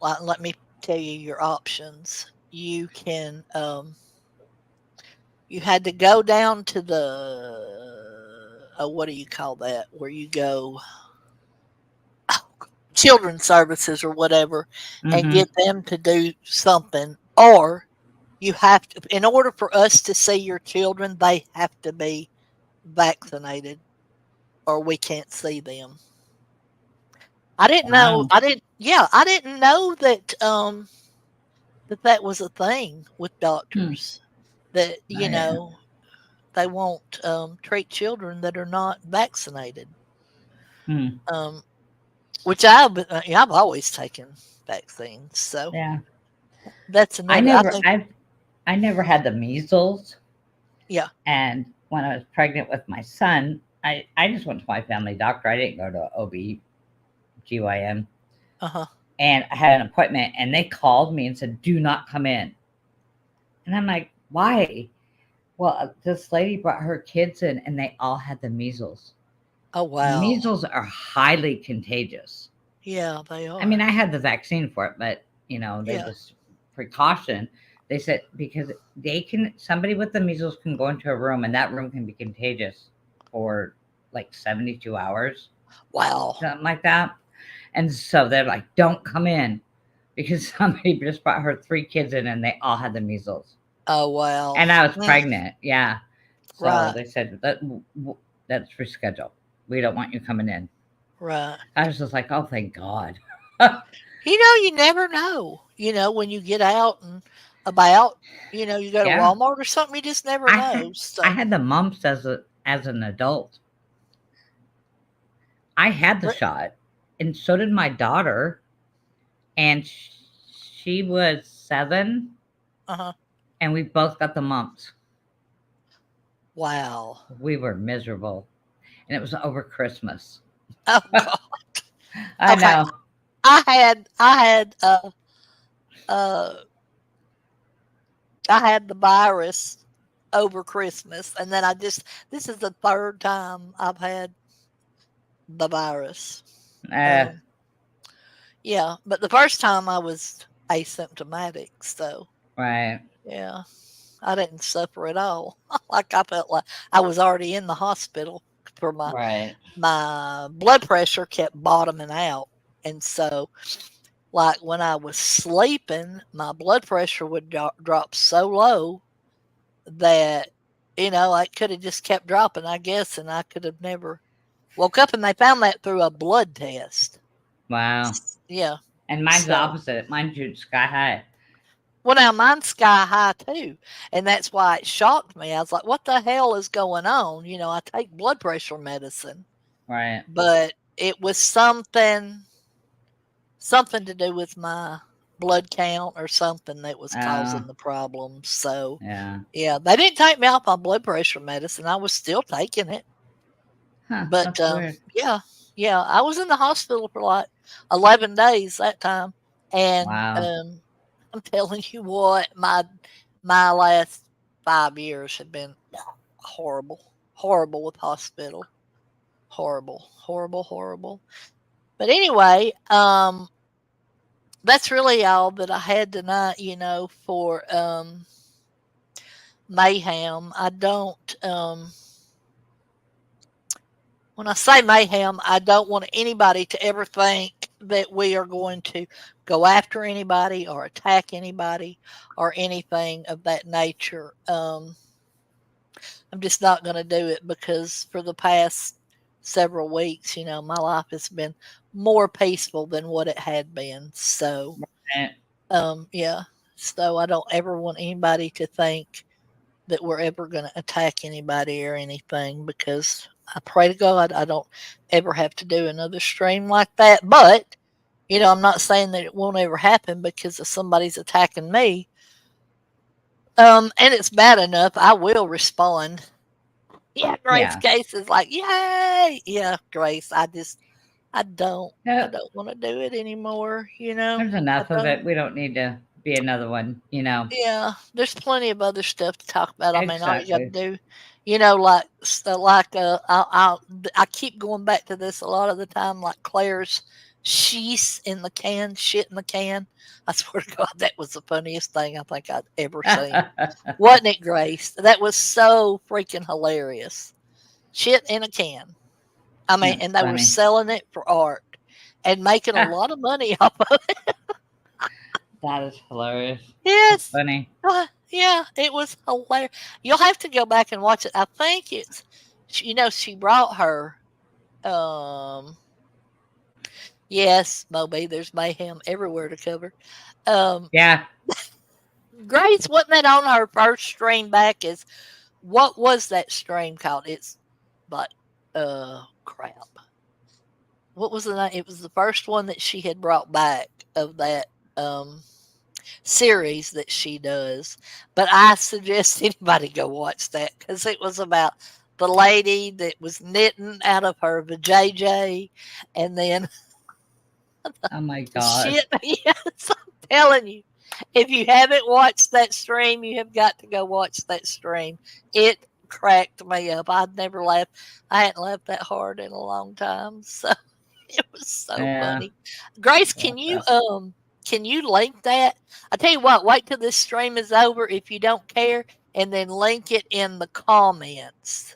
like, let me tell you your options. You can, you had to go down to the, what do you call that? Where you go, children's services or whatever, and Mm-hmm. get them to do something, or you have to, in order for us to see your children, they have to be vaccinated, or we can't see them. I didn't know. Wow. I didn't know that that was a thing with Hmm. doctors. That Oh, yeah. they won't treat children that are not vaccinated. Hmm. Um, which I've always taken vaccines, so Yeah. that's I another. I never, think, I've, I never had the measles. yeah, And when I was pregnant with my son, I just went to my family doctor. I didn't go to OB/GYN. uh huh. And I had an appointment and they called me and said, do not come in. And I'm like, why? Well, this lady brought her kids in and they all had the measles. Oh And wow, measles are highly contagious. yeah, they I mean, are. I had the vaccine for it, but they Yeah, just precaution. They said because somebody with the measles can go into a room and that room can be contagious for like 72 hours, wow. something like that. And so they're like, don't come in because somebody just brought her three kids in and they all had the measles. Oh wow. And I was Mm, pregnant. Yeah. So right, they said that's rescheduled. We don't want you coming in. right. I was just like, oh, thank God. You never know. When you get out and about, you go to Yeah. Walmart or something, you just never I had know. I So, had the mumps as an adult. I had the shot, and so did my daughter, and she was 7, uh huh. and we both got the mumps. Wow. We were miserable, and it was over Christmas. Oh God. I Okay. know. I had uh I had the virus over Christmas, and then this is the third time I've had the virus. Uh, Um, yeah, but the first time I was asymptomatic, so right, yeah, I didn't suffer at all. Like, I felt like I was already in the hospital for right. my blood pressure kept bottoming out, and so, like, when I was sleeping, my blood pressure would drop so low that, I could have just kept dropping, I guess, and I could have never woke up, and they found that through a blood test. Wow. Yeah. And mine's the So, opposite. Mine's sky high. well, now mine's sky high too, and that's why it shocked me. I was like, "What the hell is going on?" I take blood pressure medicine, Right. but it was something to do with my blood count or something that was Oh, causing the problem. So, yeah. yeah, they didn't take me off my blood pressure medicine. I was still taking it. Huh. But, That's weird. yeah, yeah, I was in the hospital for, like, 11 days that time, and, Wow. I'm telling you what, my last 5 years have been horrible, horrible with hospital, horrible, horrible, horrible. But anyway, that's really all that I had tonight, for, mayhem. I don't, when I say mayhem, I don't want anybody to ever think that we are going to go after anybody or attack anybody or anything of that nature. I'm just not going to do it because for the past several weeks, my life has been more peaceful than what it had been. So, Right. yeah. So I don't ever want anybody to think that we're ever going to attack anybody or anything, because I pray to God I don't ever have to do another stream like that. But, I'm not saying that it won't ever happen, because if somebody's attacking me, and it's bad enough, I will respond. Yeah, Grace Yeah. Case is like, yay. Yeah, Grace, I don't, I Yep. don't want to do it anymore. There's I enough of don't. it. We don't need to be another one. Yeah, there's plenty of other stuff to talk about. I mean, all you got to Exactly. do, like I keep going back to this a lot of the time, like Claire's she's in the can, shit in the can. I swear to God, that was the funniest thing I think I'd ever seen. Wasn't it, Grace? That was so freaking hilarious. Shit in a can. I mean, That's and they were funny. selling it for art and making a lot of money off of it. That is hilarious. That's Yes. funny. Yeah, it was hilarious. You'll have to go back and watch it. I think it's, she brought her, um, yes, Moby, there's mayhem everywhere to cover. Um, Yeah. Grace, wasn't that on her first stream back? What was that stream called? It's like, crap. What was the name? It was the first one that she had brought back of that um series that she does. But I suggest anybody go watch that because it was about the lady that was knitting out of her vajayjay, and then Oh my the God. shit. Yes, I'm telling you. If you haven't watched that stream, you have got to go watch that stream. It cracked me up. I'd never laughed. I hadn't laughed that hard in a long time. So it was so Yeah. funny. Grace, Well, can you link that? I tell you what, wait till this stream is over if you don't care, and then link it in the comments.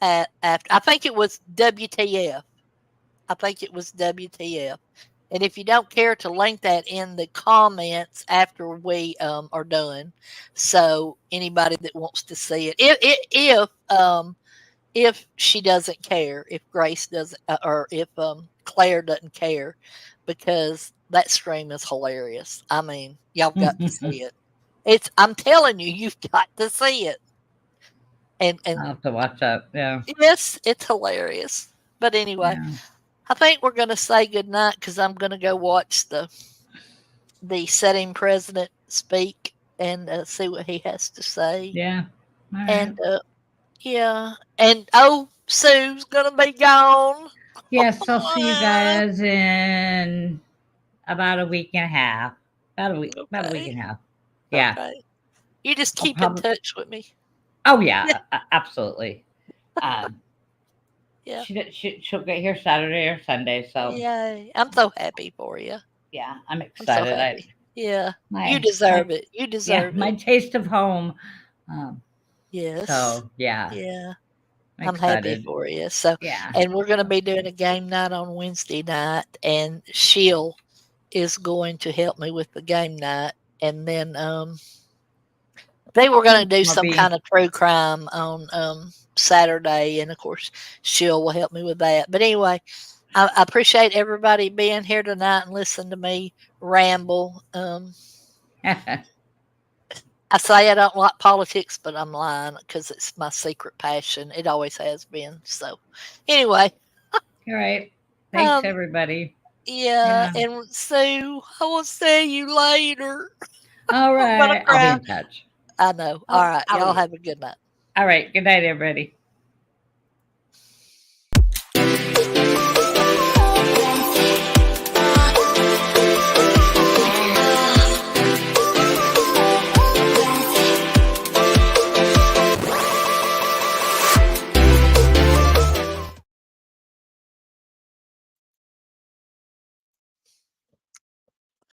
After, I think it was WTF. I think it was WTF. And if you don't care to link that in the comments after we are done, so anybody that wants to see it, if she doesn't care, if Grace doesn't, or if Claire doesn't care, because that stream is hilarious. I mean, y'all got to see it. I'm telling you, you've got to see it. And I'll have to watch that. Yeah. yes, it's hilarious. But anyway, Yeah. I think we're going to say goodnight because I'm going to go watch the sitting president speak and see what he has to say. Yeah. All right. And yeah, and Sue's going to be gone. Yes, I'll see you guys in about a week and a half. About a week. About a week Okay. and a half. Yeah. Okay. You just I'll keep in probably. touch with me. Oh yeah. Absolutely. Um, Yeah. she'll get here Saturday or Sunday. So Yay. I'm so happy for you. yeah, I'm I'm so excited. I happy. Yeah. You my deserve it. You yeah deserve my it. taste of home. Um, Yes. so yeah, Yeah. I'm I'm happy excited. for you. So, Yeah. and we're going to be doing a game night on Wednesday night, and Sheil is going to help me with the game night. And then they were going Thanks, to do some Mubby. kind of true crime on Saturday, and of course, Sheil will help me with that. But anyway, I appreciate everybody being here tonight and listening to me ramble. I say I don't like politics, but I'm lying because it's my secret passion. It always has been. So, anyway, All right. Thanks, um, everybody. yeah, Yeah. and Sue, I will see you later. All I'm gonna right. I'll be cry. in touch. I know. All right, I'll y'all be. have a good night. All right. Good night, everybody.